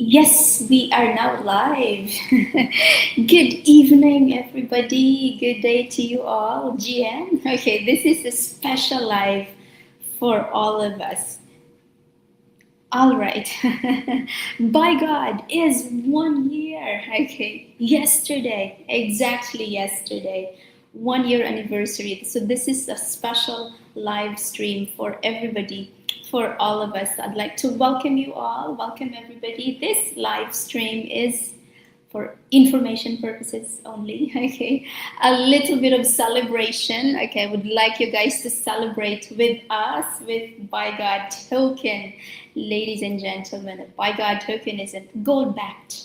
Yes, we are now live. Good evening, everybody. Good day to you all. GM. Okay, this is a special live for all of us. All right. By God, is 1 year. Okay, yesterday, exactly yesterday, 1 year anniversary. So, this is a special live stream for everybody, for all of us. I'd like to welcome you all. Welcome, everybody. This live stream is for information purposes only. Okay, a little bit of celebration. Okay, I would like you guys to celebrate with us with By God token, ladies and gentlemen. By God token is a gold backed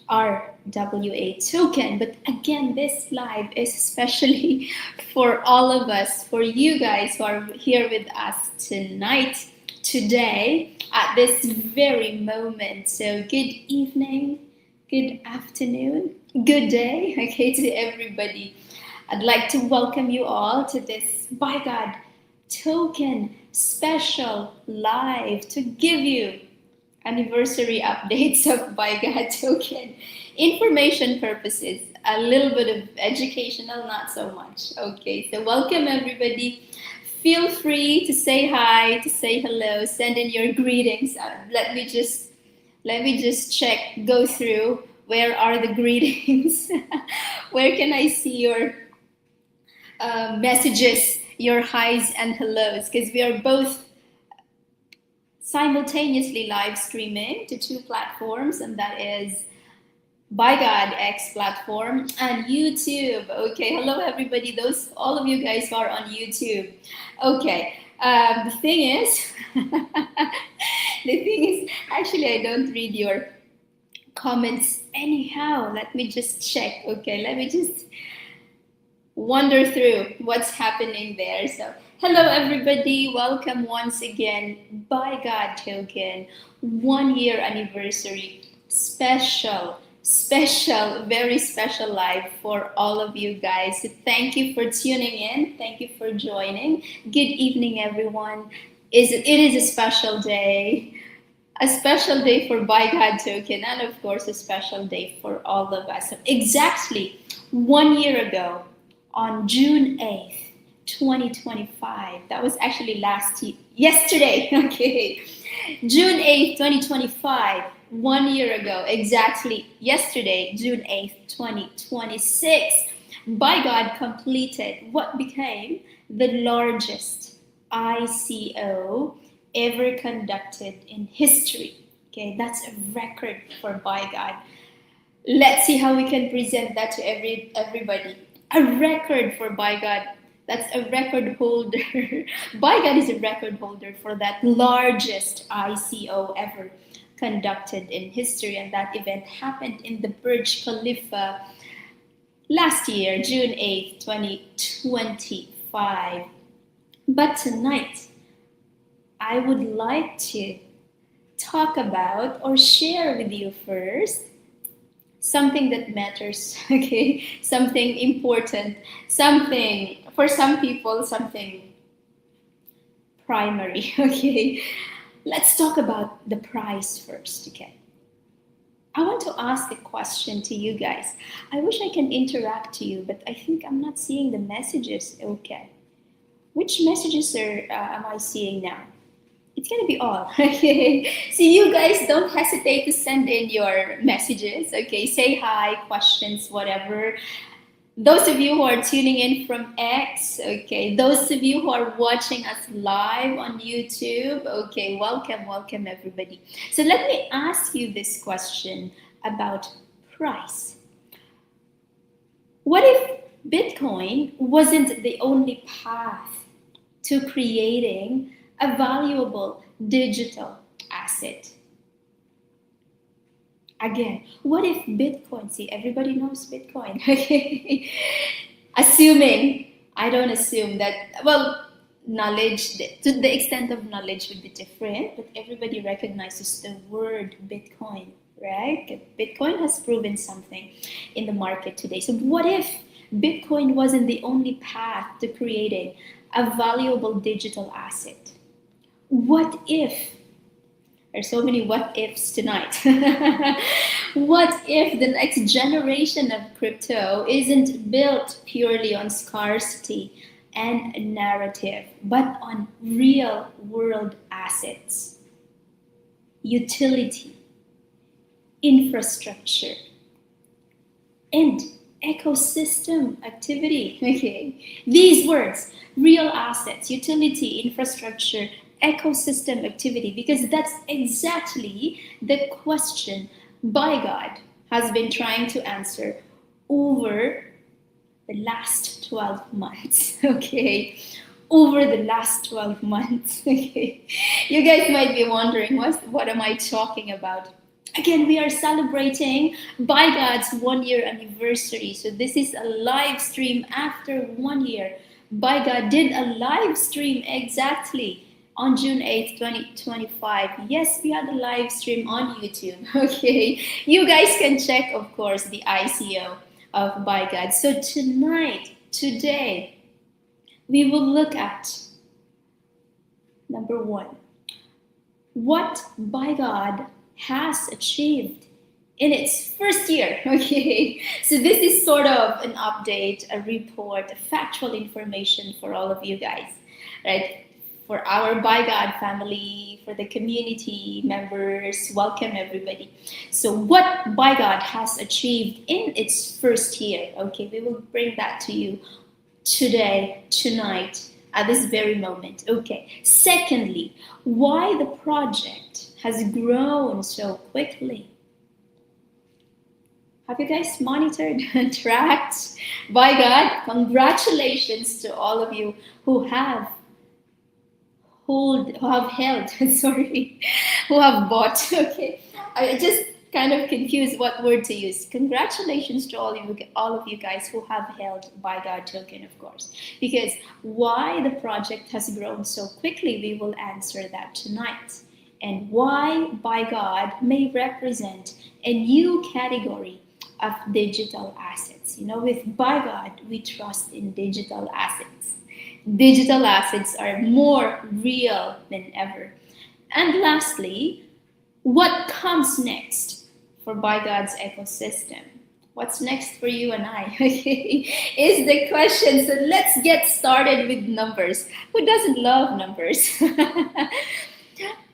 RWA token. But again, this live is especially for all of us, for you guys who are here with us tonight, today, at this very moment. So, good evening, good afternoon, good day, okay, to everybody. I'd like to welcome you all to this By God token special live to give you anniversary updates of By God token. Information purposes, a little bit of educational, not so much. Okay, so welcome everybody. Feel free to say hi, to say hello, send in your greetings. Let me just check, go through. Where are the greetings? Where can I see your messages, your highs and hellos? Because we are both simultaneously live streaming to two platforms, and that is By God X platform and YouTube. Okay, hello everybody. Those all of you guys who are on YouTube. Okay, the thing is, actually, I don't read your comments anyhow. Let me just check. Okay, let me just wander through what's happening there. So, hello everybody, welcome once again. By God token, 1 year anniversary, special, very special live for all of you guys. So thank you for tuning in. Thank you for joining. Good evening, everyone. It is a special day for By God token, and of course, a special day for all of us. So exactly 1 year ago, on June 8th, 2025. That was actually yesterday. Okay. June 8th, 2025. 1 year ago, exactly yesterday, June 8th, 2026. By God completed what became the largest ICO ever conducted in history. Okay, that's a record for By God. Let's see how we can present that to everybody. A record for By God. That's a record holder. By God is a record holder for that largest ICO ever conducted in history, and that event happened in the Burj Khalifa last year, June 8th, 2025. But tonight, I would like to talk about or share with you first something that matters, okay? Something important, something, for some people, something primary, okay? Let's talk about the price first, okay? I want to ask a question to you guys. I wish I can interact to you, but I think I'm not seeing the messages. Okay. Which messages am I seeing now? It's gonna be all. Okay. So you guys don't hesitate to send in your messages. Okay. Say hi, questions, whatever. Those of you who are tuning in from X, okay, those of you who are watching us live on YouTube, okay, welcome everybody. So let me ask you this question about price. What if Bitcoin wasn't the only path to creating a valuable digital asset? Again, what if Bitcoin, see, everybody knows Bitcoin, okay? Assuming, I don't assume that, well, knowledge, to the extent of knowledge would be different, but everybody recognizes the word Bitcoin, right? Bitcoin has proven something in the market today. So what if Bitcoin wasn't the only path to creating a valuable digital asset? What if, There's so many what ifs tonight. What if the next generation of crypto isn't built purely on scarcity and narrative, but on real world assets, utility, infrastructure, and ecosystem activity? Okay, these words, real assets, utility, infrastructure, ecosystem activity, because that's exactly the question Bigod has been trying to answer over the last 12 months. Okay, over the last 12 months. Okay, you guys might be wondering, what am I talking about? Again, we are celebrating Bigod's 1 year anniversary. So this is a live stream after 1 year. Bigod did a live stream exactly on June 8th, 2025. Yes, we had a live stream on YouTube. Okay, you guys can check, of course, the ICO of Bigod. So today, we will look at number one, what Bigod has achieved in its first year. Okay, so this is sort of an update, a report, a factual information for all of you guys, right? For our Bigod family, for the community members, welcome everybody. So what Bigod has achieved in its first year, okay, we will bring that to you today, tonight, at this very moment. Okay. Secondly, why the project has grown so quickly. Have you guys monitored and tracked? Bigod, congratulations to all of you who have held, sorry, who have bought. Okay, I just kind of confused what word to use. Congratulations to all of you guys who have held Bigod token, of course. Because why the project has grown so quickly, we will answer that tonight. And why Bigod may represent a new category of digital assets. You know, with Bigod, we trust in digital assets. Digital assets are more real than ever. And lastly, what comes next for Bigod's ecosystem? What's next for you and I? Okay, is the question. So let's get started with numbers. Who doesn't love numbers?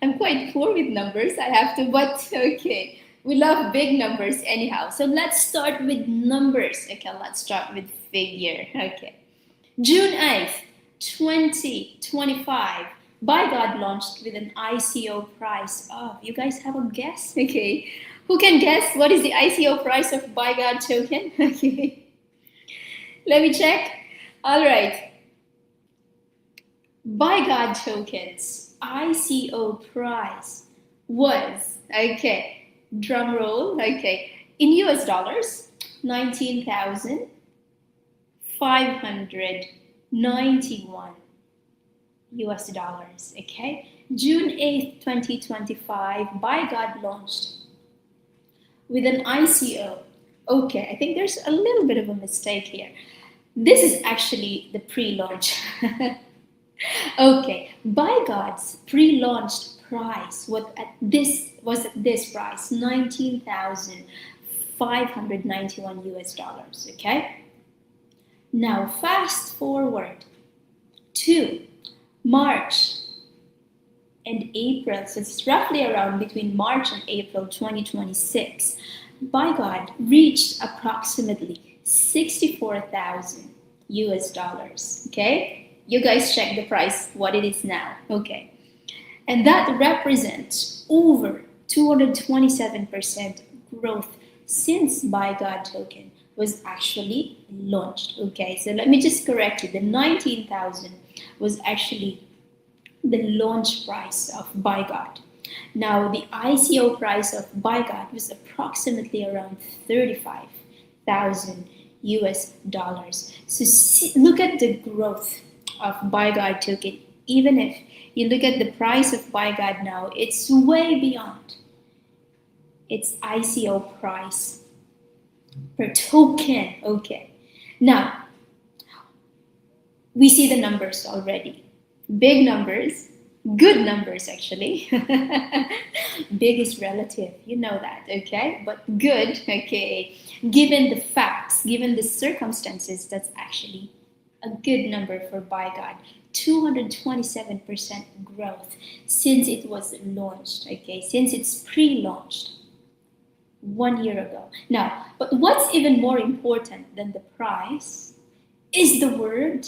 I'm quite poor with numbers, I have to, but okay. We love big numbers anyhow. So let's start with numbers. Okay, let's start with figure. Okay. June 8th, 2025, Bigod launched with an ICO price of, you guys have a guess? Okay. Who can guess what is the ICO price of Bigod token? Okay. Let me check. All right. Bigod tokens ICO price was, okay, drum roll, okay, in US dollars, 19,591 US dollars, okay? June 8th, 2025, Bigod launched with an ICO. Okay, I think there's a little bit of a mistake here. This is actually the pre-launch. Okay, Bigod's pre-launched price was at this price, 19,591 US dollars, okay? Now fast forward to March and April, so it's roughly around between March and April 2026, Bigod reached approximately 64,000 US dollars, okay? You guys check the price, what it is now, okay? And that represents over 227% growth since Bigod token was actually launched, okay? So let me just correct you, the 19,000 was actually the launch price of Bigod. Now, the ICO price of Bigod was approximately around 35,000 US dollars. So look at the growth of Bigod token. Even if you look at the price of Bigod now, it's way beyond its ICO price per token. Okay. Now, we see the numbers already. Big numbers, Good numbers, actually. Big is relative, you know that, okay? But good, okay? Given the facts, given the circumstances, that's actually a good number for Bigod. 227% growth since it was launched, okay? Since it's pre-launched 1 year ago. Now, but what's even more important than the price is the word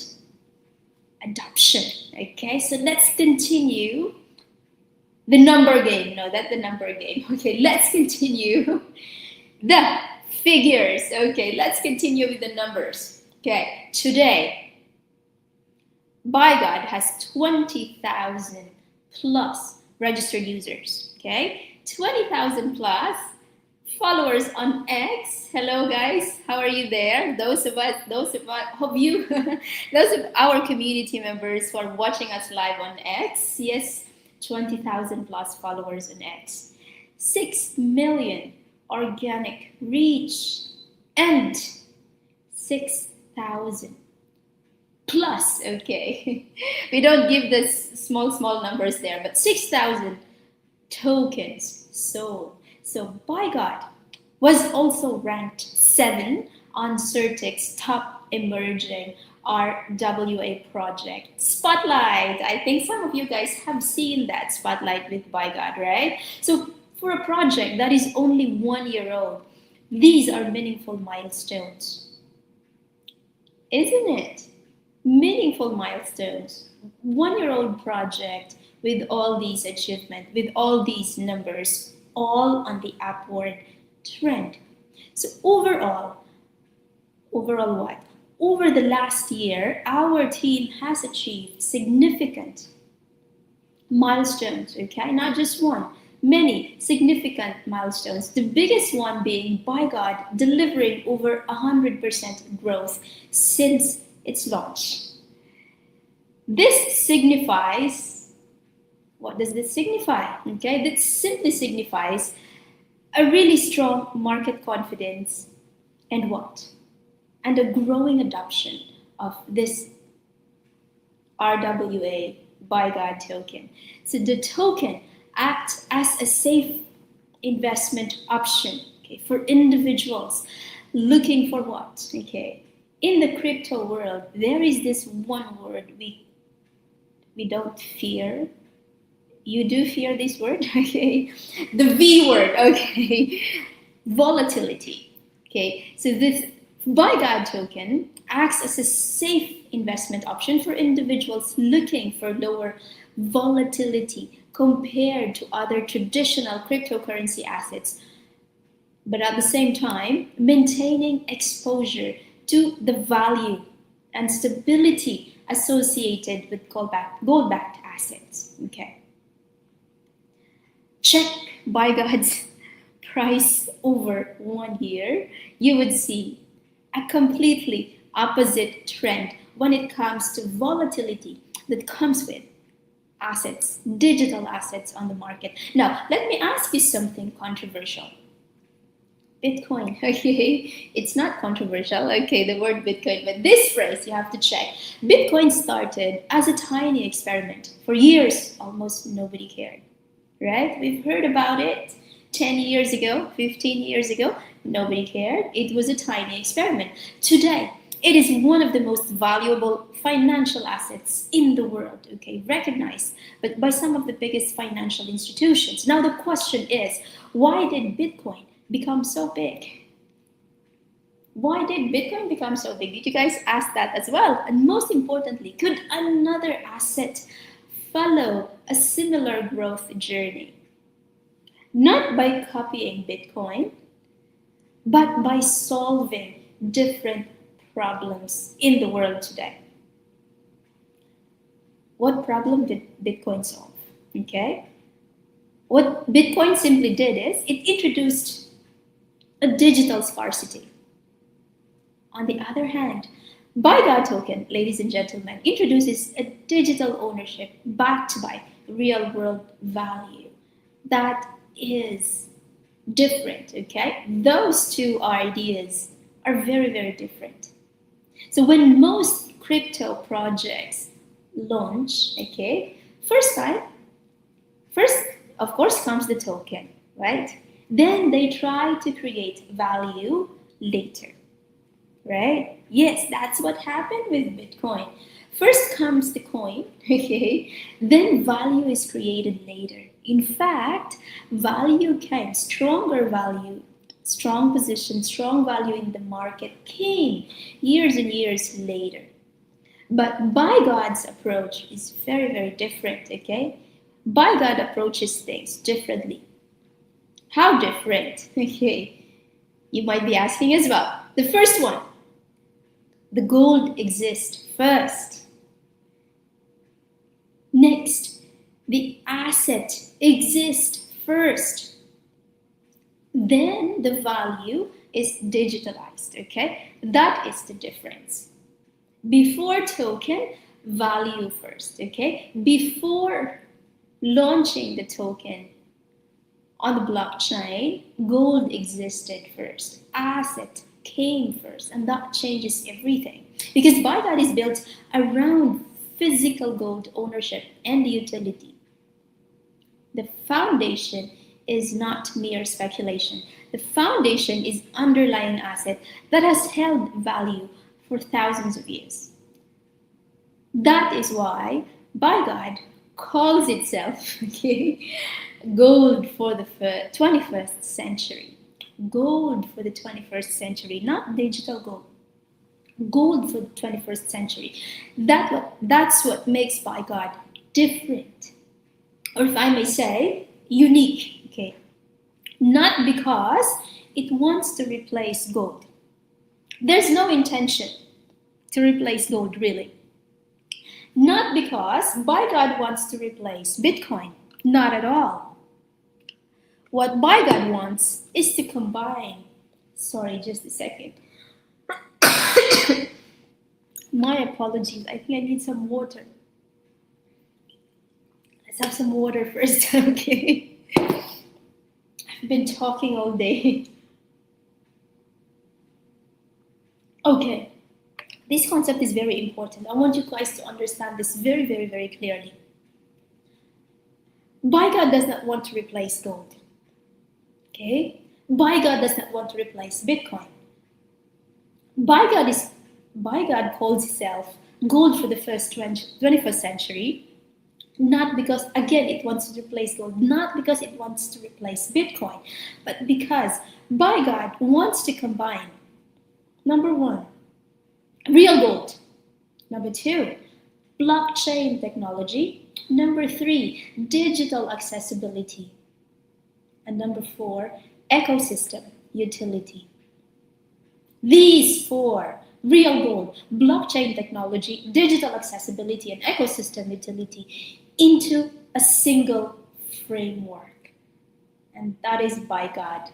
adoption. Okay, so let's continue the number game. No, that's the number game. Okay, let's continue the figures. Okay, let's continue with the numbers. Okay, today, Bigod has 20,000 plus registered users. Okay, 20,000 plus followers on X. Hello, guys. How are you there? Those of you, those of our community members who are watching us live on X. Yes, 20,000 plus followers on X. 6 million organic reach and 6,000 plus. Okay, we don't give this small numbers there, but 6,000 tokens sold. So Bigod was also ranked 7 on Certic's top emerging RWA project Spotlight. I think some of you guys have seen that Spotlight with Bigod, right? So for a project that is only 1 year old, these are meaningful milestones, isn't it? Meaningful milestones. 1 year old project with all these achievements, with all these numbers, all on the upward trend. So overall what? Over the last year, our team has achieved significant milestones, okay? Not just one, many significant milestones. The biggest one being Bigod delivering over 100% growth since its launch. This signifies, what does this signify? Okay, that simply signifies a really strong market confidence and what? And a growing adoption of this RWA Bigod token. So the token acts as a safe investment option, okay, for individuals looking for what? Okay, in the crypto world, there is this one word we don't fear. You do fear this word, okay? The V word, okay? Volatility, okay? So this Bigod token acts as a safe investment option for individuals looking for lower volatility compared to other traditional cryptocurrency assets, but at the same time, maintaining exposure to the value and stability associated with gold-backed assets, okay? Check Bigod's price over 1 year, you would see a completely opposite trend when it comes to volatility that comes with assets, digital assets on the market. Now, let me ask you something controversial. Bitcoin, okay? It's not controversial, okay, the word Bitcoin, but this phrase you have to check. Bitcoin started as a tiny experiment. For years, almost nobody cared. Right? We've heard about it 10 years ago, 15 years ago. Nobody cared. It was a tiny experiment. Today, it is one of the most valuable financial assets in the world, okay, recognized but by some of the biggest financial institutions. Now, the question is, why did Bitcoin become so big? Why did Bitcoin become so big? Did you guys ask that as well? And most importantly, could another asset follow a similar growth journey? Not by copying Bitcoin, but by solving different problems in the world today. What problem did Bitcoin solve? Okay? What Bitcoin simply did is it introduced a digital scarcity. On the other hand, Bigod token, ladies and gentlemen, introduces a digital ownership backed by real-world value. That is different, okay? Those two ideas are very, very different. So when most crypto projects launch, okay, First time, first, of course, comes the token, right? Then they try to create value later, right? Yes, that's what happened with Bitcoin. First comes the coin, okay? Then value is created later. In fact, value came, stronger value, strong position, strong value in the market came years and years later. But by God's approach is very, very different, okay? By God approaches things differently. How different? Okay, you might be asking as well. The first one, the gold exists first. Next, the asset exists first. Then the value is digitalized, okay? That is the difference. Before token, value first, okay? Before launching the token on the blockchain, gold existed first. Asset came first, and that changes everything. Because Bigod is built around physical gold ownership and utility. The foundation is not mere speculation. The foundation is underlying asset that has held value for thousands of years. That is why Bigod calls itself okay, gold for the 21st century. Gold for the 21st century, not digital gold. Gold for the 21st century. That's what makes Bigod different. Or if I may say, unique. Okay. Not because it wants to replace gold. There's no intention to replace gold, really. Not because Bigod wants to replace Bitcoin. Not at all. What Bigod wants is to combine. Sorry, just a second. My apologies. I think I need some water. Let's have some water first, okay? I've been talking all day. Okay, this concept is very important. I want you guys to understand this very, very, very clearly. Bigod does not want to replace gold. Okay? Bigod does not want to replace Bitcoin. Bigod calls itself gold for the 21st century, not because, again, it wants to replace gold, not because it wants to replace Bitcoin, but because Bigod wants to combine, number one, real gold, number two, blockchain technology, number three, digital accessibility, and number four, ecosystem utility. These four, real gold, blockchain technology, digital accessibility, and ecosystem utility, into a single framework. And that is Bigod.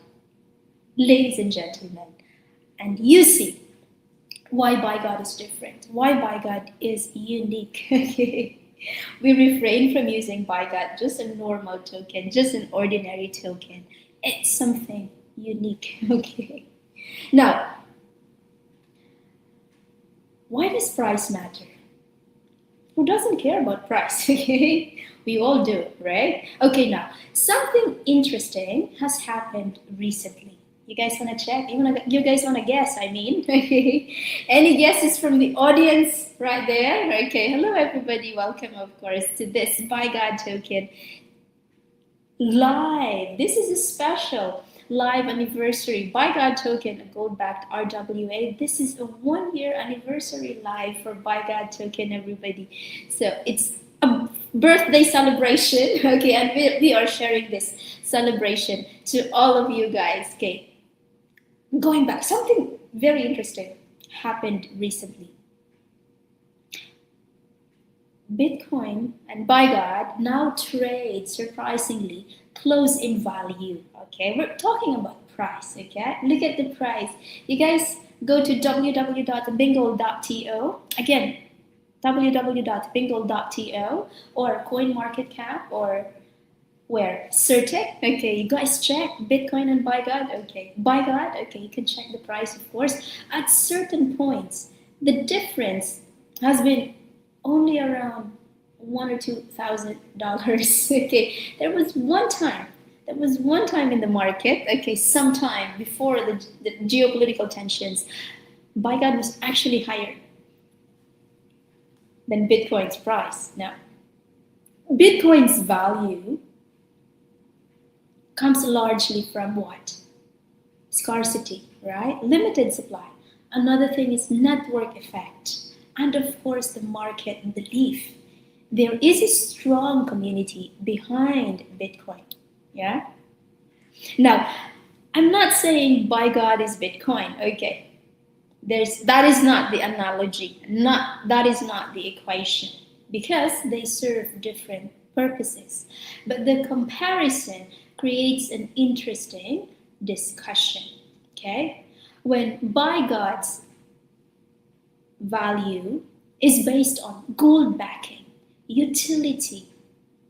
Ladies and gentlemen, and you see why Bigod is different, why Bigod is unique. We refrain from using Bigod, just a normal token, just an ordinary token. It's something unique, okay? Now, why does price matter? Who doesn't care about price, okay? We all do, right? Okay, now, something interesting has happened recently. You guys want to check? You guys want to guess, I mean? Any guesses from the audience right there? Okay, hello everybody. Welcome, of course, to this Bigod token live. This is a special live anniversary Bigod token, a gold-backed RWA. This is a 1-year anniversary live for Bigod token, everybody. So it's a birthday celebration, okay, and we are sharing this celebration to all of you guys, okay. Going back, something very interesting happened recently. Bitcoin and Bigod now trade surprisingly close in value. Okay, we're talking about price. Okay, look at the price. You guys go to www.bigod.to. Again, www.bigod.to or CoinMarketCap or where? Certic. Okay, you guys check Bitcoin and Bigod. Okay, Bigod. Okay, you can check the price, of course. At certain points, the difference has been only around $1 or $2,000. Okay, there was one time in the market, okay, sometime before the geopolitical tensions, Bigod was actually higher than Bitcoin's price. Now, Bitcoin's value comes largely from what? Scarcity, right? Limited supply. Another thing is network effect. And of course, the market belief. There is a strong community behind Bitcoin. Yeah? Now, I'm not saying Bigod is Bitcoin. Okay. That is not the analogy. That is not the equation. Because they serve different purposes. But the comparison creates an interesting discussion. Okay? When Bigod's value is based on gold backing, utility,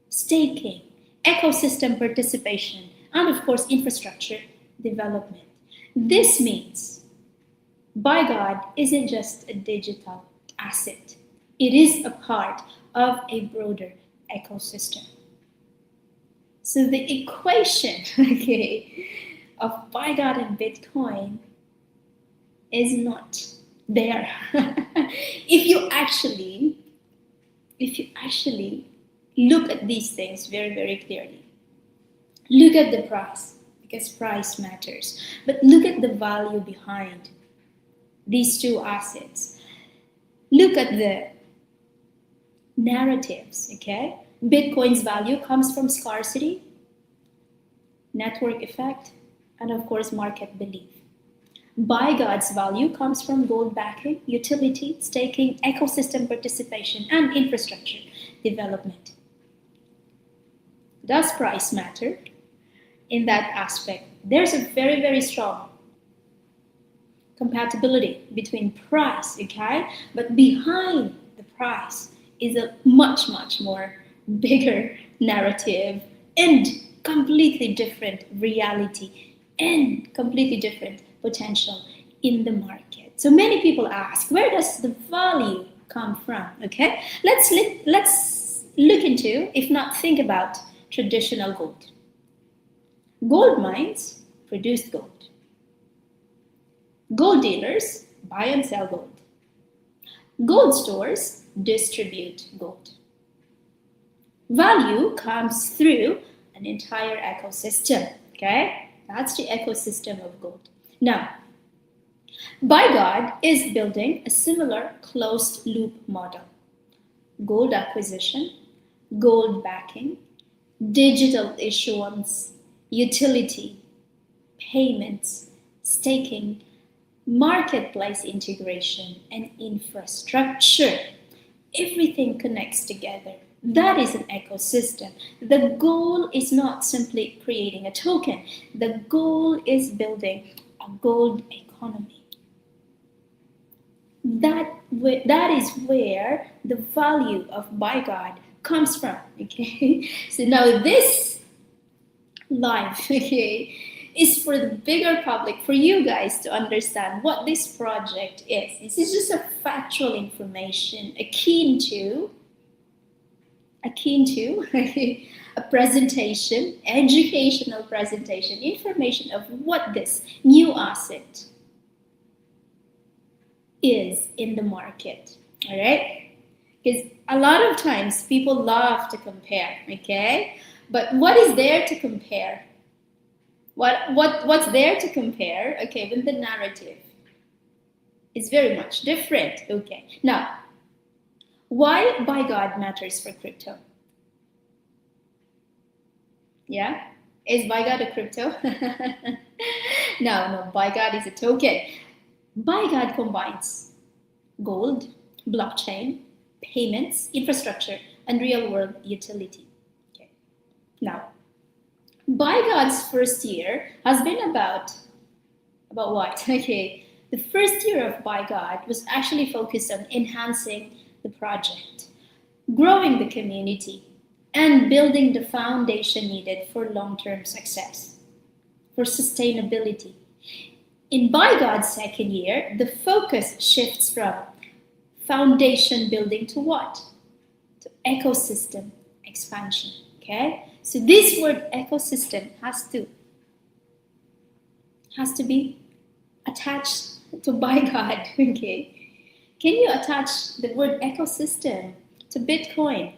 staking, ecosystem participation, and of course, infrastructure development. This means Bigod isn't just a digital asset, it is a part of a broader ecosystem. So the equation, okay, of Bigod and Bitcoin is not there. If you actually look at these things very, very clearly, look at the price, because price matters, but look at the value behind these two assets. Look at the narratives, okay? Bitcoin's value comes from scarcity, network effect, and of course, market belief. Bigod's value comes from gold backing, utility, staking, ecosystem participation, and infrastructure development. Does price matter? In that aspect, there's a very, very strong compatibility between price, okay? But behind the price is a much, much more bigger narrative and completely different reality and completely different potential in the market. So many people ask, where does the value come from? Okay, let's look into, if not think about, traditional gold. Gold mines produce gold. Gold dealers buy and sell gold. Gold stores distribute gold. Value comes through an entire ecosystem. Okay, that's the ecosystem of gold. Now, Bigod is building a similar closed loop model. Gold acquisition, gold backing, digital issuance, utility, payments, staking, marketplace integration, and infrastructure. Everything connects together. That is an ecosystem. The goal is not simply creating a token. The goal is building a gold economy. That is where the value of Bigod comes from. Okay, so now this live, okay, is for the bigger public, for you guys to understand what this project is. This is just a factual information akin to a presentation, educational presentation, information of what this new asset is in the market. All right? Because a lot of times people love to compare, okay? But what is there to compare? What's there to compare? Okay, when the narrative is very much different. Okay. Now, why Bigod matters for crypto? Yeah? Is Bigod a crypto? No, Bigod is a token. Bigod combines gold, blockchain, payments, infrastructure, and real-world utility. Okay. Now, Bigod's first year has been about what? Okay, the first year of Bigod was actually focused on enhancing the project, growing the community, and building the foundation needed for long-term success, for sustainability. In Bigod's second year, the focus shifts from foundation building to what? To ecosystem expansion. Okay, so this word ecosystem has to be attached to by God. Okay, can you attach the word ecosystem to Bitcoin?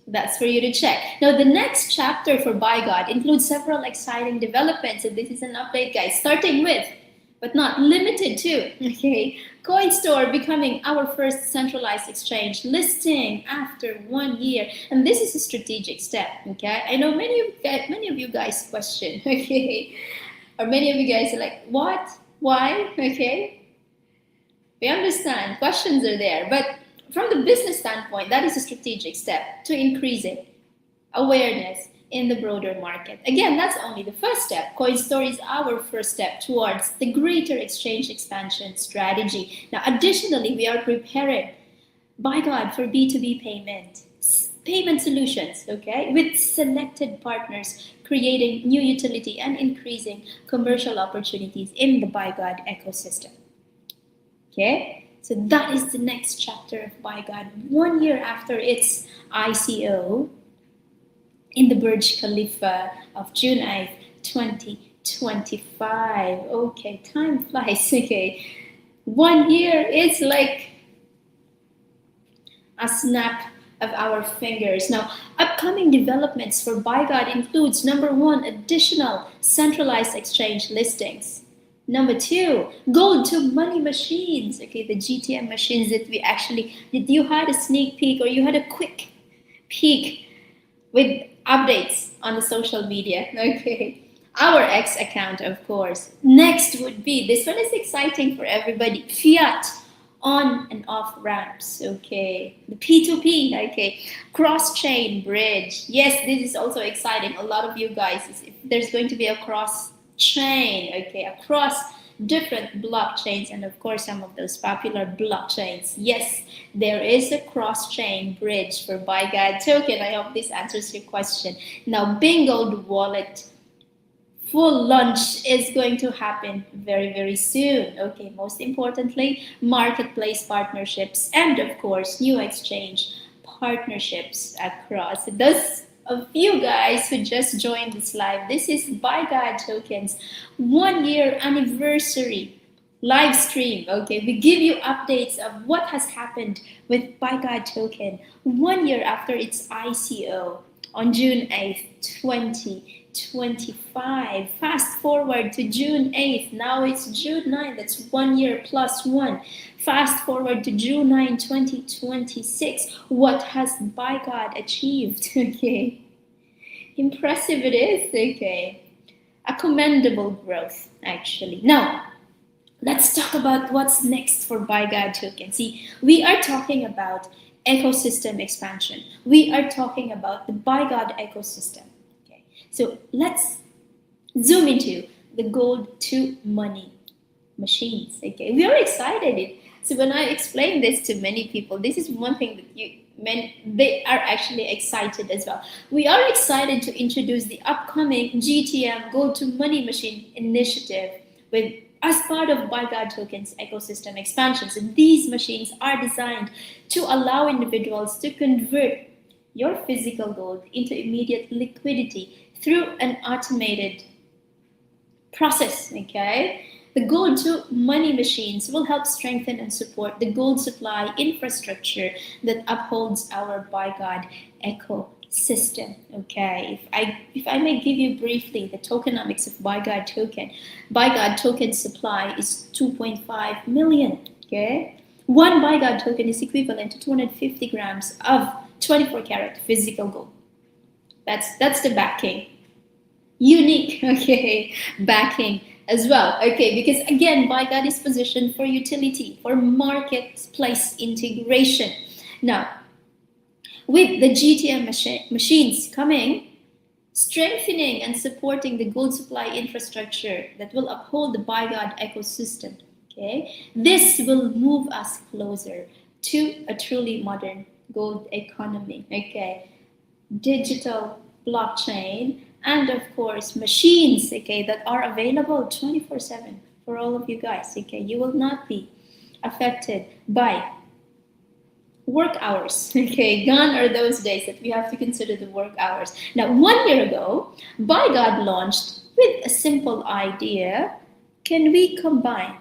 That's for you to check. Now, the next chapter for Bigod includes several exciting developments, and this is an update, guys, starting with, but not limited to, okay, CoinStore becoming our first centralized exchange listing after 1 year, and this is a strategic step. Okay, I know many of you guys question, okay, or many of you guys are like, what, why, okay, we understand questions are there, but from the business standpoint, that is a strategic step to increasing awareness in the broader market. Again, that's only the first step. CoinStore is our first step towards the greater exchange expansion strategy. Now, additionally, we are preparing Bigod for B2B payment solutions, okay, with selected partners, creating new utility and increasing commercial opportunities in the Bigod ecosystem. Okay, so that is the next chapter of Bigod. 1 year after its ICO in the Burj Khalifa of June 8th, 2025. Okay, time flies. Okay, 1 year is like a snap of our fingers. Now, upcoming developments for Bigod includes number one, additional centralized exchange listings. Number two, gold to money machines. Okay, the GTM machines that you had a sneak peek or you had a quick peek with updates on the social media. Okay, our X account, of course. Next would be, this one is exciting for everybody, fiat on and off ramps. Okay, the P2P. Okay, cross-chain bridge. Yes, this is also exciting. A lot of you guys, if there's going to be a cross-chain, okay, across different blockchains, and of course some of those popular blockchains. Yes, there is a cross-chain bridge for Bigod token. I hope this answers your question. Now, Bigod wallet full launch is going to happen very, very soon. Okay, most importantly, marketplace partnerships and of course new exchange partnerships across. Those of you guys who just joined this live, this is Bigod Tokens 1 year anniversary live stream. Okay, we give you updates of what has happened with Bigod token 1 year after its ICO on June 8th, 2025. Fast forward to June 8th. Now it's June 9th. That's 1 year plus one. Fast forward to June 9, 2026. What has Bigod achieved? Okay. Impressive it is. Okay. A commendable growth, actually. Now, let's talk about what's next for Bigod token. See, we are talking about ecosystem expansion. We are talking about the Bigod ecosystem. Okay, so let's zoom into the gold to money machines. Okay, we are excited. So when I explain this to many people, this is one thing that they are actually excited as well. We are excited to introduce the upcoming GTM Gold to Money Machine initiative with as part of Bigod Tokens ecosystem expansion. So these machines are designed to allow individuals to convert your physical gold into immediate liquidity through an automated process. Okay, the gold to money machines will help strengthen and support the gold supply infrastructure that upholds our Bigod ecosystem. Okay, if I may give you briefly the tokenomics of Bigod token. Bigod token supply is 2.5 million. Okay, one Bigod token is equivalent to 250 grams of 24 karat physical gold. That's the backing. Unique, okay, backing as well. Okay, because again, Bigod is positioned for utility, for marketplace integration. Now, with the GTM machines coming, strengthening and supporting the gold supply infrastructure that will uphold the Bigod ecosystem. Okay, this will move us closer to a truly modern gold economy. Okay, digital blockchain and of course machines. Okay, that are available 24/7 for all of you guys. Okay, you will not be affected by work hours. Okay, gone are those days that we have to consider the work hours. Now, 1 year ago, Bigod launched with a simple idea: can we combine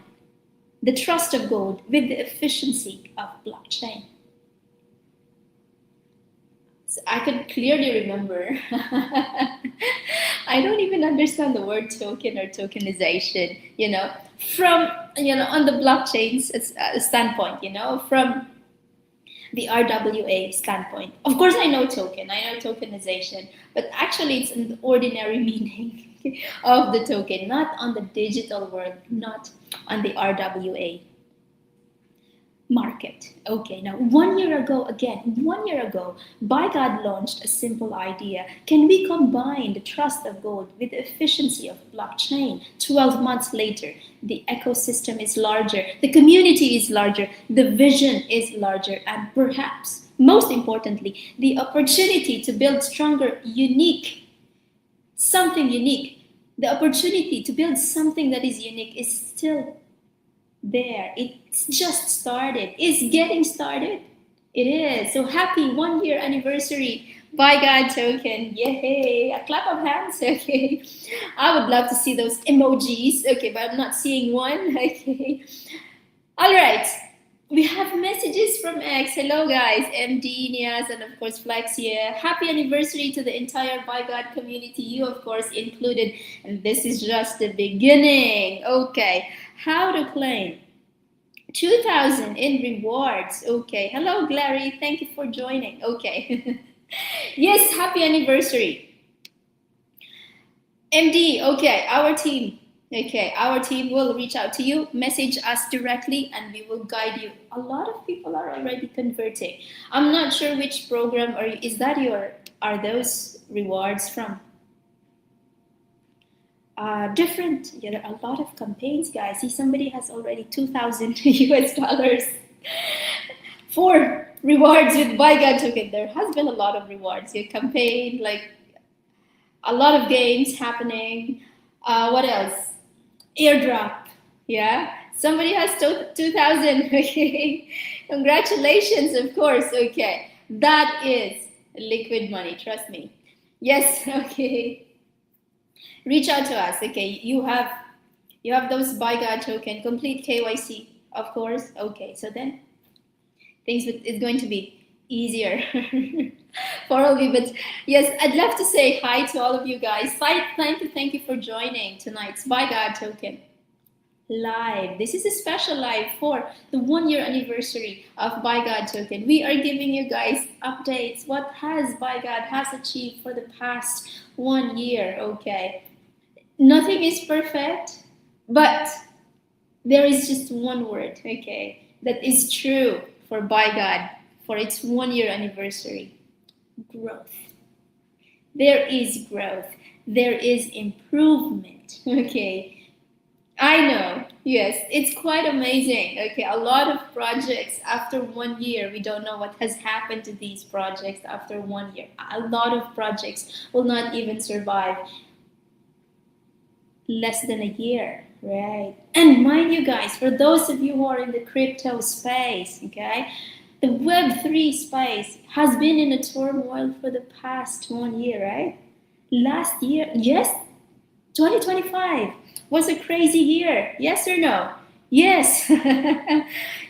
the trust of gold with the efficiency of blockchain? So I could clearly remember. I don't even understand the word token or tokenization, from, on the blockchain's standpoint, from the RWA standpoint. Of course, I know tokenization, but actually it's an ordinary meaning of the token, not on the digital world, not on the RWA market. Okay, now 1 year ago, again, 1 year ago, Bigod launched a simple idea. Can we combine the trust of gold with the efficiency of blockchain? 12 months later, the ecosystem is larger, the community is larger, the vision is larger, and perhaps, most importantly, the opportunity to build stronger, something unique. The opportunity to build something that is unique is still there. It's just started. It's getting started. It is. So happy 1 year anniversary, Bigod token. Yay! A clap of hands. Okay. I would love to see those emojis. Okay, but I'm not seeing one. Okay. All right. We have messages from X. Hello, guys. MD, Nias, and of course, Flex here. Happy anniversary to the entire Bigod community. You, of course, included. And this is just the beginning. Okay. How to claim 2,000 in rewards. Okay. Hello, Glary. Thank you for joining. Okay. Yes, happy anniversary. MD, okay, our team. Okay, our team will reach out to you, message us directly, and we will guide you. A lot of people are already converting. I'm not sure which program, or is that are those rewards from? Different, there are a lot of campaigns, guys. See, somebody has already 2,000 US dollars for rewards with Bigod token. There has been a lot of rewards. Your campaign, like a lot of games happening. What else? Airdrop. Yeah. Somebody has 2,000. Okay. Congratulations, of course. Okay. That is liquid money. Trust me. Yes. Okay. Reach out to us. Okay. You have those Bigod token. Complete KYC, of course. Okay. So then things is going to be easier for all of you. But yes, I'd love to say hi to all of you guys. Thank you for joining tonight's Bigod token live. This is a special live for the 1 year anniversary of Bigod token. We are giving you guys updates. What has Bigod has achieved for the past 1 year? Okay, nothing is perfect, but there is just one word, okay, that is true for Bigod for its 1 year anniversary: growth. There is growth. There is improvement. Okay. I know. Yes, it's quite amazing. Okay, a lot of projects after 1 year, we don't know what has happened to these projects after 1 year. A lot of projects will not even survive less than a year, right? And mind you guys, for those of you who are in the crypto space, okay, the Web3 space has been in a turmoil for the past 1 year, right? Last year, yes, 2025 was a crazy year. Yes or no? Yes.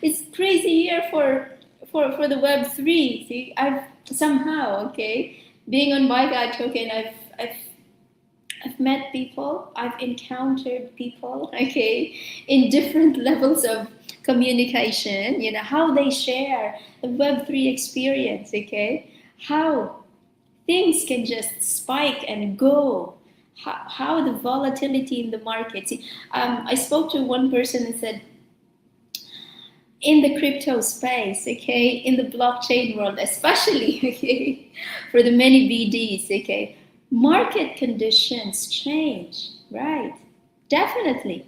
It's crazy year for the Web3. See, I've somehow, okay, being on Bigod token, I've met people, I've encountered people, okay, in different levels of communication, how they share the Web3 experience, okay, how things can just spike and go, how the volatility in the market. See, I spoke to one person and said, in the crypto space, okay, in the blockchain world, especially, okay, for the many BDs, okay, market conditions change, right? Definitely.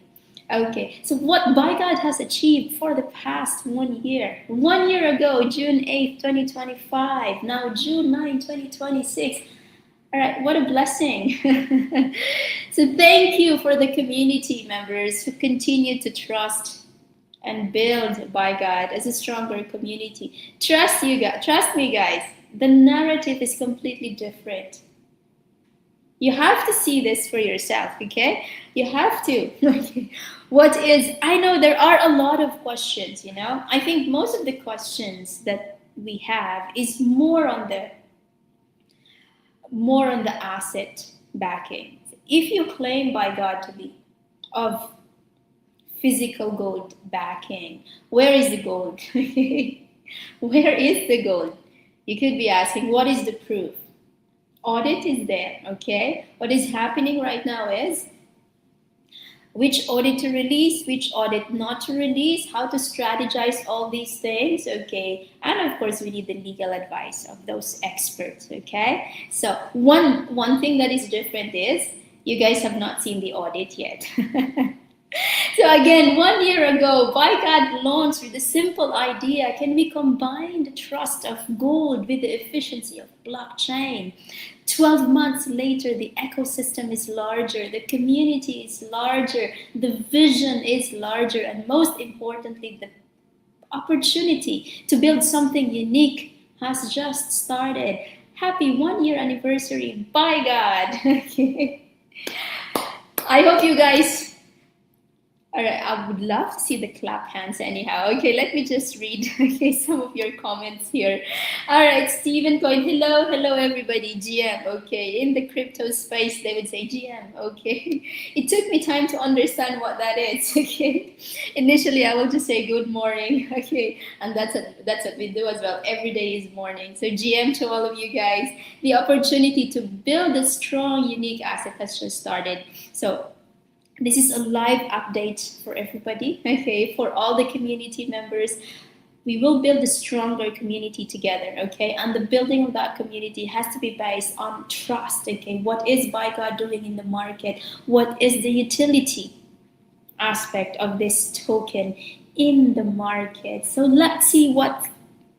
Okay, so what Bigod has achieved for the past 1 year. 1 year ago, June 8th, 2025, now June 9th, 2026. All right, what a blessing. So thank you for the community members who continue to trust and build by God as a stronger community. Trust me, guys. The narrative is completely different. You have to see this for yourself, okay? You have to. Okay. What is, I know there are a lot of questions, you know? I think most of the questions that we have is more on the asset backing. If you claim by God to be of physical gold backing, where is the gold? Where is the gold? You could be asking, what is the proof? Audit is there, okay? What is happening right now is which audit to release, which audit not to release, how to strategize all these things, okay? And of course, we need the legal advice of those experts, okay? So one thing that is different is you guys have not seen the audit yet. So again, 1 year ago, Bigod launched with a simple idea: can we combine the trust of gold with the efficiency of blockchain? 12 months later, the ecosystem is larger, the community is larger, the vision is larger, and most importantly, the opportunity to build something unique has just started. Happy 1 year anniversary, Bigod. Okay. I hope you guys. All right, I would love to see the clap hands anyhow. Okay, let me just read some of your comments here. All right, Stephen Coin, hello everybody, GM. Okay, in the crypto space, they would say GM. Okay, it took me time to understand what that is. Okay, initially I will just say good morning. Okay, and that's what we do as well. Every day is morning. So GM to all of you guys, the opportunity to build a strong, unique asset has just started. So this is a live update for everybody, okay, for all the community members. We will build a stronger community together, okay? And the building of that community has to be based on trust, okay? What is Bigod doing in the market? What is the utility aspect of this token in the market? So let's see what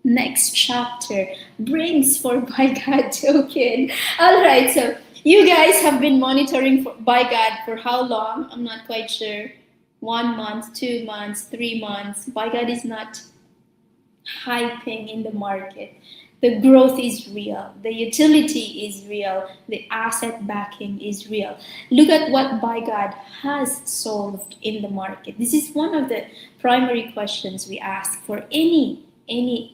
next chapter brings for Bigod token. All right, so you guys have been monitoring Bigod for how long? I'm not quite sure. 1 month, 2 months, 3 months. Bigod is not hyping in the market. The growth is real. The utility is real. The asset backing is real. Look at what Bigod has solved in the market. This is one of the primary questions we ask for any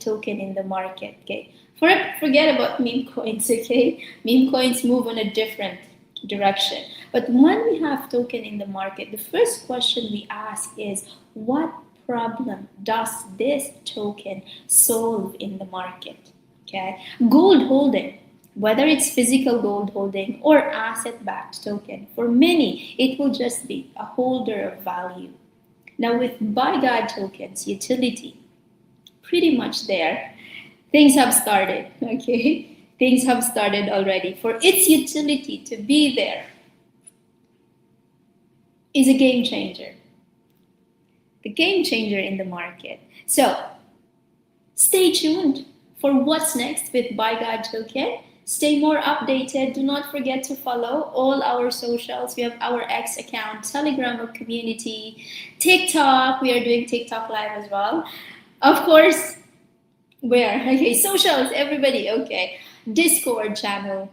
token in the market. Okay. Forget about meme coins, okay? Meme coins move on a different direction. But when we have token in the market, the first question we ask is, what problem does this token solve in the market? Okay? Gold holding, whether it's physical gold holding or asset-backed token, for many, it will just be a holder of value. Now with Bigod tokens, utility, pretty much there. Things have started, okay? Things have started already. For its utility to be there is a game changer. The game changer in the market. So stay tuned for what's next with Bigod token. Stay more updated. Do not forget to follow all our socials. We have our X account, Telegram community, TikTok. We are doing TikTok live as well. Of course, where? Okay, socials, everybody. Okay, Discord channel.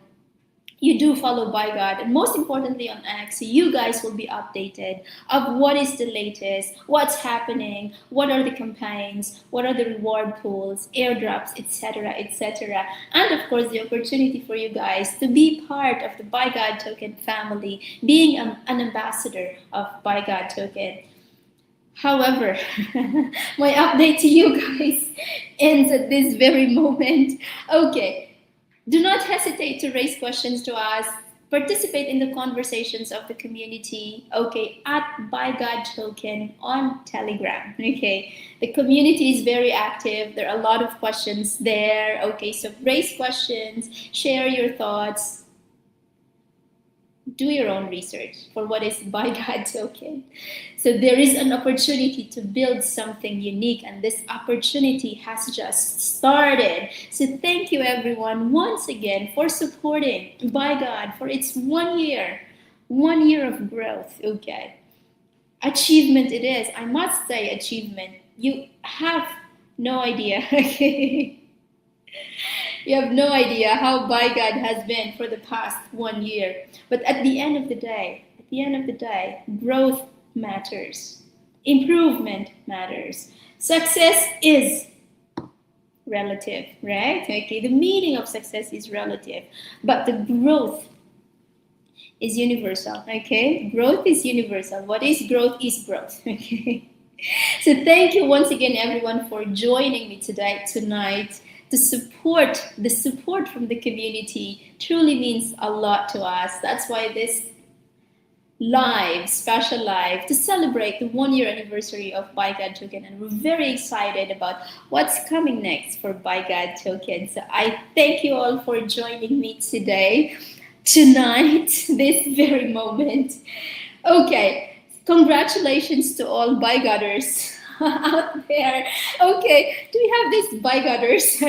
You do follow Bigod, and most importantly on X, you guys will be updated of what is the latest, what's happening, what are the campaigns, what are the reward pools, airdrops, etc., etc. And of course, the opportunity for you guys to be part of the Bigod token family, being an ambassador of Bigod token. However, my update to you guys ends at this very moment. Okay, do not hesitate to raise questions to us. Participate in the conversations of the community, okay, at Bigod token on Telegram, okay. The community is very active. There are a lot of questions there, okay, so raise questions, share your thoughts, do your own research for what is Bigod token. So there is an opportunity to build something unique, and this opportunity has just started. So thank you everyone once again for supporting Bigod for its 1 year of growth. Okay. Achievement it is. I must say achievement. You have no idea. Okay. You have no idea how Bigod has been for the past 1 year. But at the end of the day, growth matters. Improvement matters. Success is relative, right? Okay, the meaning of success is relative, but the growth is universal. Okay, growth is universal. What is growth is growth. Okay. So thank you once again, everyone, for joining me tonight. The support from the community truly means a lot to us. That's why this special live, to celebrate the 1 year anniversary of Bigod Token, and we're very excited about what's coming next for Bigod Token. So I thank you all for joining me tonight, this very moment. Okay, congratulations to all Bigoders out there. Okay, do we have these Bigoders?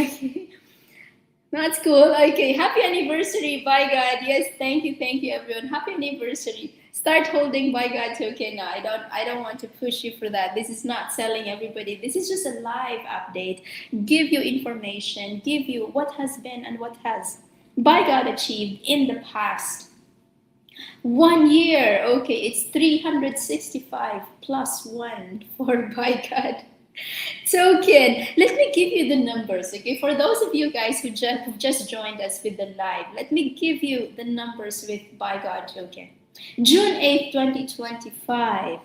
That's cool. Okay, happy anniversary, Bigod. Yes, thank you, everyone. Happy anniversary. Start holding Bigod token now. I don't want to push you for that. This is not selling everybody. This is just a live update. Give you information, give you what has been and what has Bigod achieved in the past 1 year. Okay, it's 365 plus one for Bigod token. Let me give you the numbers, okay? For those of you guys who just joined us with the live, let me give you the numbers with Bigod token. June 8th, 2025,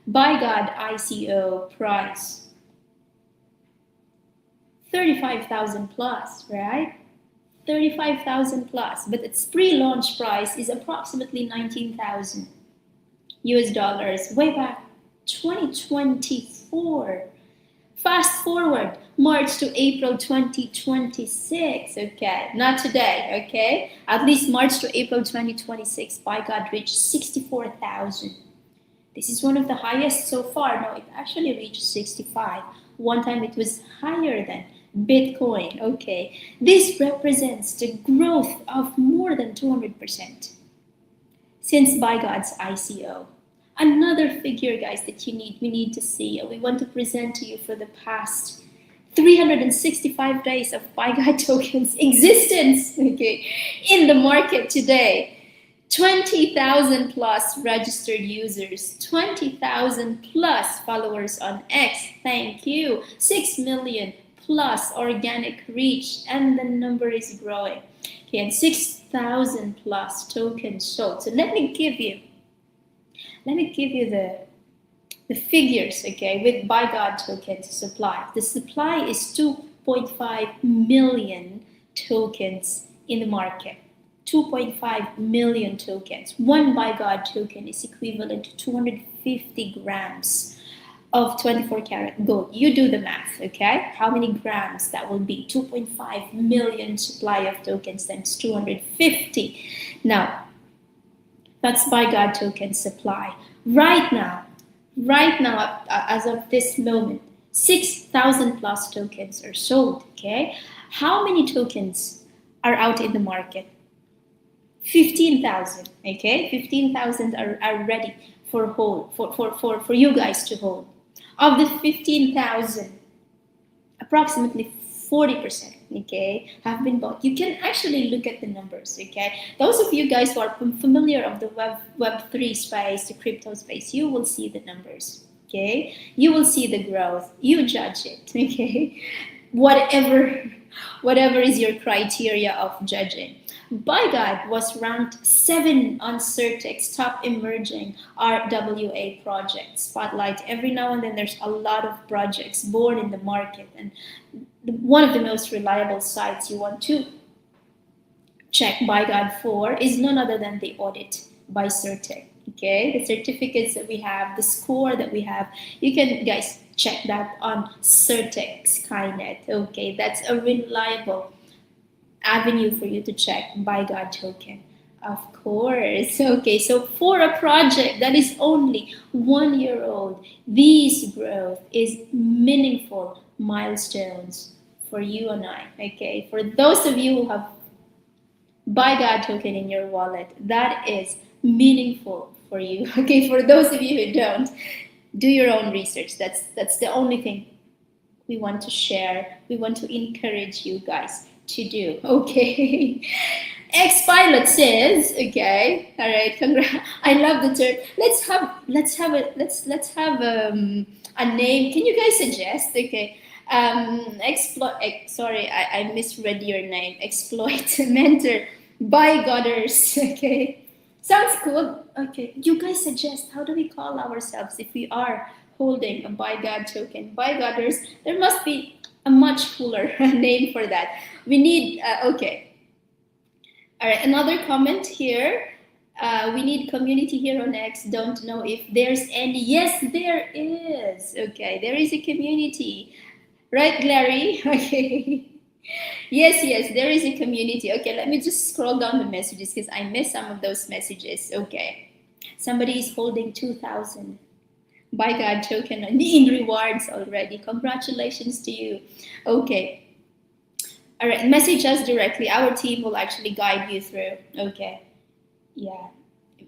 Bigod ICO price 35,000 plus, right? 35,000 plus, but its pre-launch price is approximately 19,000 US dollars way back 2024. Fast forward March to April 2026. Okay, not today. Okay, at least March to April 2026, Bigod reached 64,000. This is one of the highest so far. No, it actually reached 65. One time it was higher than Bitcoin. Okay, this represents the growth of more than 200% since Bigod's ICO. Another figure, guys, that we need to see, we want to present to you for the past 365 days of Bigod tokens existence, okay, in the market today. 20,000 plus registered users, 20,000 plus followers on X, thank you, 6 million plus organic reach, and the number is growing. Okay, and 6,000 plus tokens sold. So let me give you the figures, okay, with Bigod token supply. The supply is 2.5 million tokens in the market. 2.5 million tokens. One Bigod token is equivalent to 250 grams of 24 karat gold. You do the math, okay? How many grams that will be? 2.5 million supply of tokens times 250. Now, that's Bigod token supply. Right now, as of this moment, 6,000 plus tokens are sold, okay? How many tokens are out in the market? 15,000, okay? 15,000 are ready for you guys to hold. Of the 15,000, approximately 40%, okay, have been bought. You can actually look at the numbers, okay? Those of you guys who are familiar of the Web3 space, the crypto space, you will see the numbers, okay? You will see the growth. You judge it, okay? Whatever is your criteria of judging. Bigod was ranked 7 on Certic's top emerging RWA projects spotlight. Every now and then there's a lot of projects born in the market, and one of the most reliable sites you want to check Bigod for is none other than the audit by Certic. Okay, the certificates that we have, the score that we have, you can guys check that on Certic Skynet. Okay, that's a reliable avenue for you to check Bigod token. Of course. Okay, so for a project that is only 1 year old, this growth is meaningful milestones for you and I. Okay, for those of you who have Bigod token in your wallet. That is meaningful for you. Okay, for those of you who don't, do your own research. That's the only thing we want to share. We want to encourage you guys to do. Okay. Ex-pilot says, okay, all right, I love the term. Let's have a name. Can you guys suggest? Okay. Sorry, I misread your name. Exploit mentor by Godders. Okay. Sounds cool. Okay. You guys suggest, how do we call ourselves if we are holding a by God token? By Godders, there must be a much cooler name for that. We need okay. All right, another comment here. We need community here on X. Don't know if there's any. Yes, there is. Okay, there is a community. Right, Glary? Okay. Yes, there is a community. Okay, let me just scroll down the messages because I missed some of those messages. Okay. Somebody is holding 2,000 by God token in rewards already. Congratulations to you. Okay. All right, message us directly. Our team will actually guide you through. Okay. Yeah.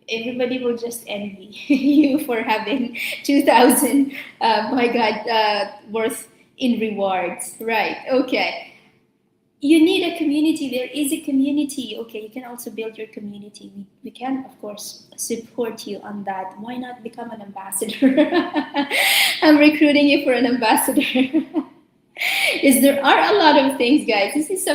Everybody will just envy you for having 2,000 by God worth in rewards. Right. Okay. You need a community. There is a community. Okay, you can also build your community. We can, of course, support you on that. Why not become an ambassador? I'm recruiting you for an ambassador. There are a lot of things, guys. This is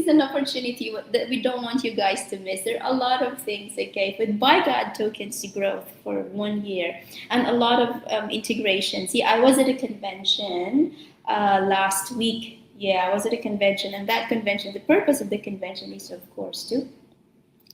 an opportunity that we don't want you guys to miss. There are a lot of things, okay, with by God tokens to growth for 1 year and a lot of integration. See, I was at a convention last week. Yeah, I was at a convention, and that convention, the purpose of the convention is, of course, to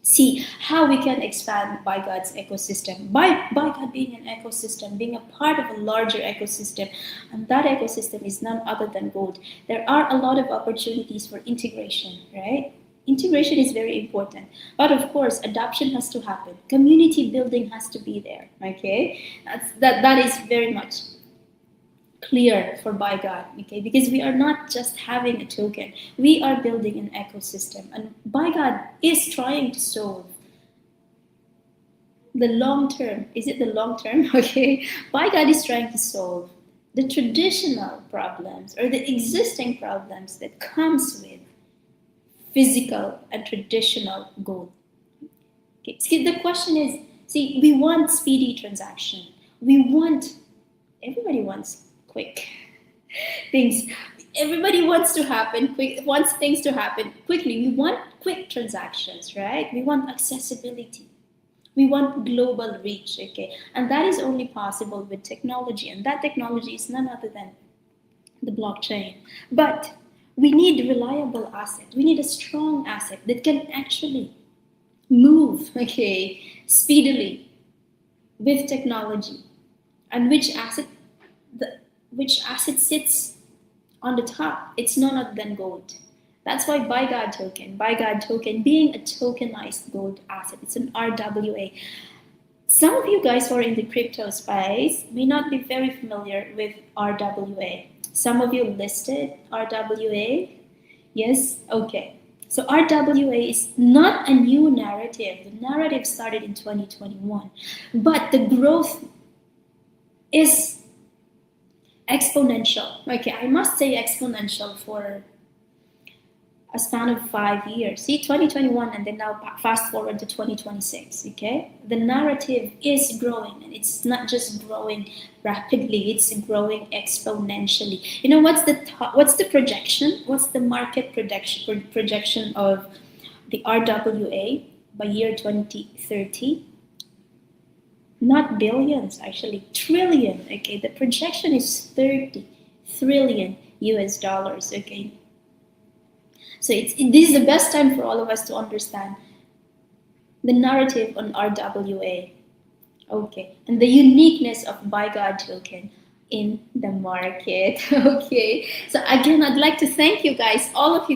see how we can expand by God's ecosystem, by God being an ecosystem, being a part of a larger ecosystem, and that ecosystem is none other than gold. There are a lot of opportunities for integration, right? Integration is very important, but of course, adoption has to happen. Community building has to be there. Okay, that is very much clear for by God, okay? Because we are not just having a token, we are building an ecosystem, and by God is trying to solve the long term. Is it the long term? Okay, by God is trying to solve the traditional problems or the existing problems that comes with physical and traditional gold. Okay, so the question is, see, we want speedy transaction. Everybody wants quick things. Everybody wants things to happen quickly. We want quick transactions, right? We want accessibility. We want global reach, okay? And that is only possible with technology. And that technology is none other than the blockchain. But we need a reliable asset. We need a strong asset that can actually move, okay, speedily with technology. And which asset sits on the top? It's none other than gold. That's why by God token being a tokenized gold asset, it's an RWA. Some of you guys who are in the crypto space may not be very familiar with RWA. Some of you listed RWA. Yes? Okay. So RWA is not a new narrative. The narrative started in 2021, but the growth is exponential. Okay, I must say exponential for a span of 5 years. See, 2021 and then now fast forward to 2026, okay? The narrative is growing, and it's not just growing rapidly, it's growing exponentially. You know, what's the projection? What's the market projection of the RWA by year 2030? Not billions, actually, trillion, okay? The projection is 30 trillion US dollars, okay? So this is the best time for all of us to understand the narrative on RWA, okay, and the uniqueness of Bigod token in the market, okay. So again, I'd like to thank you guys, all of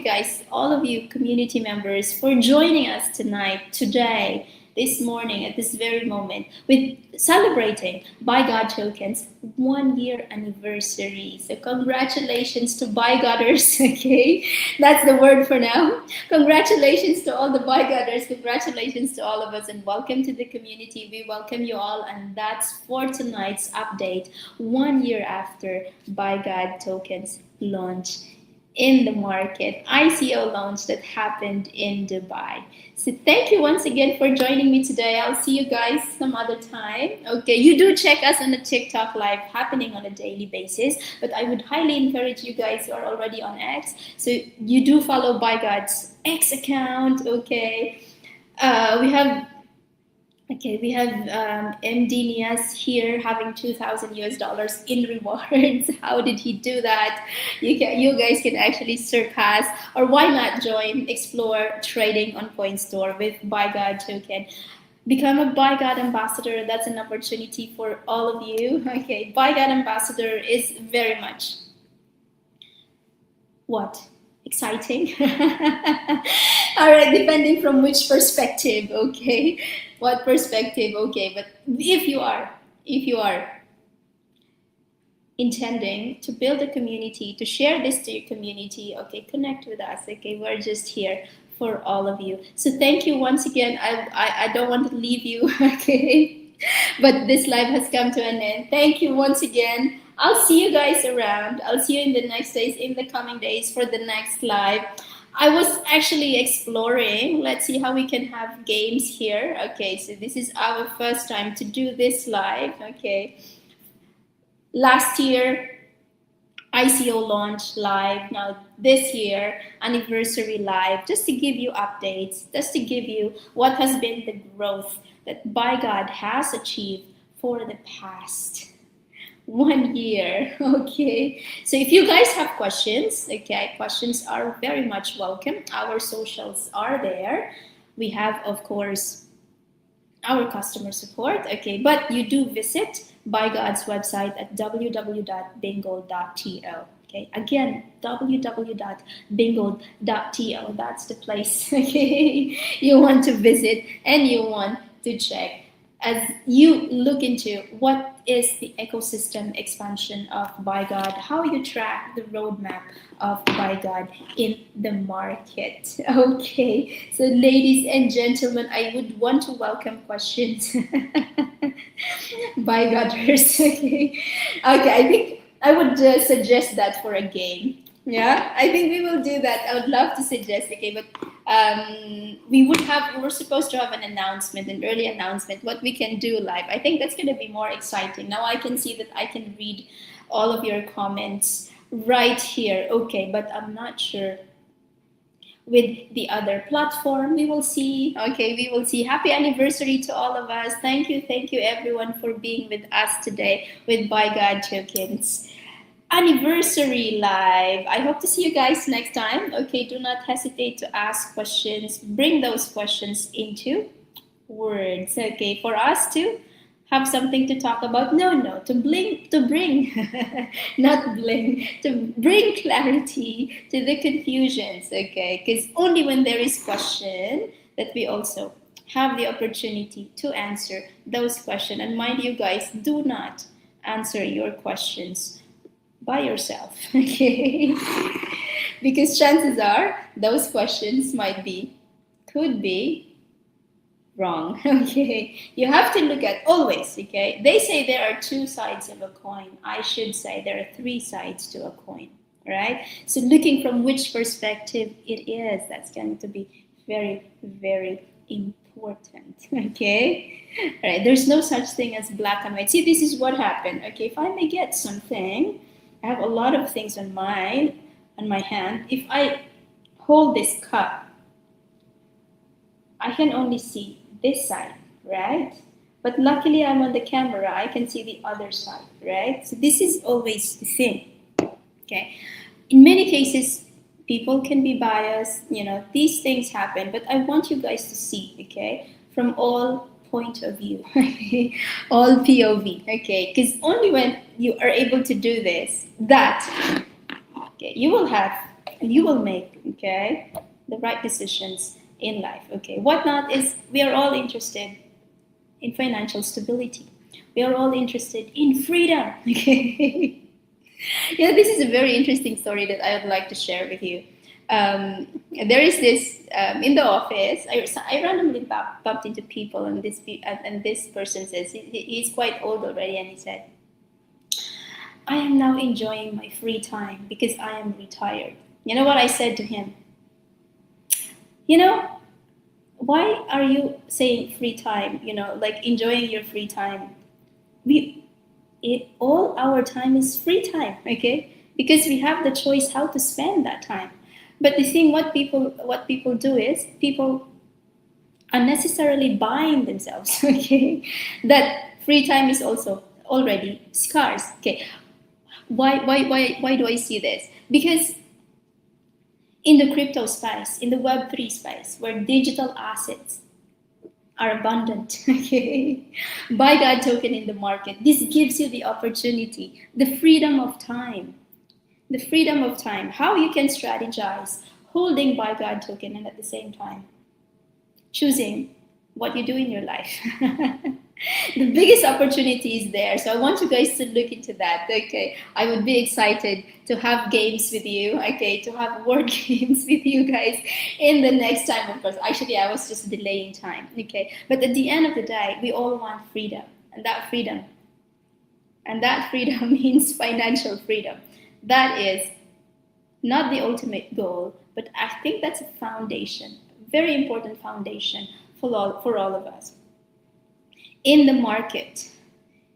you community members, for joining us today this morning at this very moment with celebrating Bigod Tokens 1 year anniversary. So congratulations to Bigoders, okay? That's the word for now. Congratulations to all the Bigoders. Congratulations to all of us and welcome to the community. We welcome you all and that's for tonight's update 1 year after Bigod Tokens launch in the market, ICO launch that happened in Dubai. So thank you once again for joining me today. I'll see you guys some other time. Okay, you do check us on the TikTok live happening on a daily basis, but I would highly encourage you guys who are already on X. So you do follow Bigod's X account. Okay, we have we have MD Nias here having 2,000 US dollars in rewards. How did he do that? You guys can actually surpass, or why not join, explore trading on CoinStore with Bigod token. Become a Bigod ambassador. That's an opportunity for all of you. Okay, Bigod ambassador is very much what? Exciting. All right, depending from which perspective, okay? What perspective, okay? But if you are intending to build a community, to share this to your community, okay, connect with us, okay? We're just here for all of you. So thank you once again. I don't want to leave you, okay? But this live has come to an end. Thank you once again. I'll see you guys around. I'll see you in the next days, in the coming days for the next live. I was actually exploring. Let's see how we can have games here. Okay, so this is our first time to do this live. Okay. Last year, ICO launch live. Now this year, anniversary live, just to give you updates, just to give you what has been the growth that Bigod has achieved for the past 1 year. Okay, so if you guys have questions, okay, questions are very much welcome. Our socials are there. We have, of course, our customer support, okay, but you do visit Bigod's website at www.bigod.tl. Okay, again, www.bigod.tl. That's the place, okay, you want to visit and you want to check as you look into what is the ecosystem expansion of Bigod, how you track the roadmap of Bigod in the market. Okay, so ladies and gentlemen, I would want to welcome questions. Bigoders, okay. Okay, I think I would suggest that for a game. Yeah, I think we will do that. I would love to suggest, okay, but we were supposed to have an announcement, an early announcement, what we can do live. I think that's going to be more exciting. Now I can see that I can read all of your comments right here. Okay, but I'm not sure with the other platform. We will see. Okay, we will see. Happy anniversary to all of us. Thank you everyone for being with us today with Bigod Tokens anniversary live. I hope to see you guys next time. Okay, do not hesitate to ask questions. Bring those questions into words. Okay, for us to have something to talk about. No, to bring, not bling, to bring clarity to the confusions. Okay, because only when there is question that we also have the opportunity to answer those questions. And mind you guys, do not answer your questions by yourself, okay? Because chances are those questions could be wrong, okay? You have to look at always, okay? They say there are two sides of a coin. I should say there are three sides to a coin, right? So looking from which perspective it is, that's going to be very, very important, okay? All right, there's no such thing as black and white. See, this is what happened, okay? If I may get something, I have a lot of things on my hand. If I hold this cup, I can only see this side, right? But luckily I'm on the camera, I can see the other side, right? So this is always the thing, okay? In many cases, people can be biased, these things happen, but I want you guys to see, okay, from all point of view, all POV, okay? Because only when you are able to do this, okay, you will have and you will make, okay, the right decisions in life. Okay, what not is we are all interested in financial stability. We are all interested in freedom. Okay. Yeah, this is a very interesting story that I would like to share with you. There is this in the office. I randomly bumped into people, and this person says he's quite old already, and he said, "I am now enjoying my free time because I am retired." You know what I said to him? You know, why are you saying free time? You know, like enjoying your free time. We all our time is free time, okay? Because we have the choice how to spend that time. But the thing, what people do is people unnecessarily bind themselves, okay? That free time is also already scarce, okay? Why do I see this? Because in the crypto space, in the Web3 space, where digital assets are abundant, okay? Buy that token in the market. This gives you the opportunity, the freedom of time, the freedom of time, how you can strategize holding buy God token and at the same time choosing what you do in your life. The biggest opportunity is there. So I want you guys to look into that. Okay. I would be excited to have games with you. Okay. To have word games with you guys in the next time, of course. Actually, I was just delaying time. Okay. But at the end of the day, we all want freedom. And that freedom means financial freedom. That is not the ultimate goal, but I think that's a foundation, very important foundation for all of us. In the market,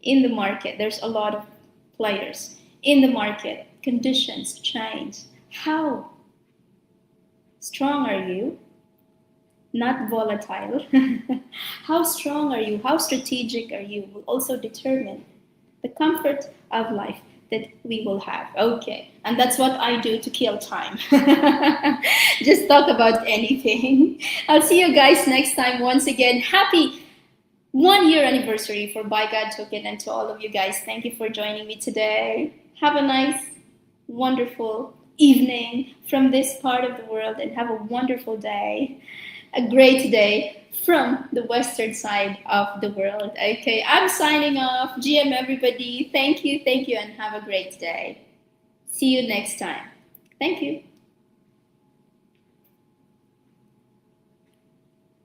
there's a lot of players. In the market, conditions change. How strong are you? Not volatile. How strong are you? How strategic are you? Will also determine the comfort of life that we will have. Okay. And that's what I do to kill time. Just talk about anything. I'll see you guys next time. Once again, happy 1 year anniversary for Buy God Token. And to all of you guys, thank you for joining me today. Have a nice, wonderful evening from this part of the world and have a wonderful day. A great day from the western side of the world. Okay, I'm signing off. GM, everybody. Thank you, and have a great day. See you next time. Thank you.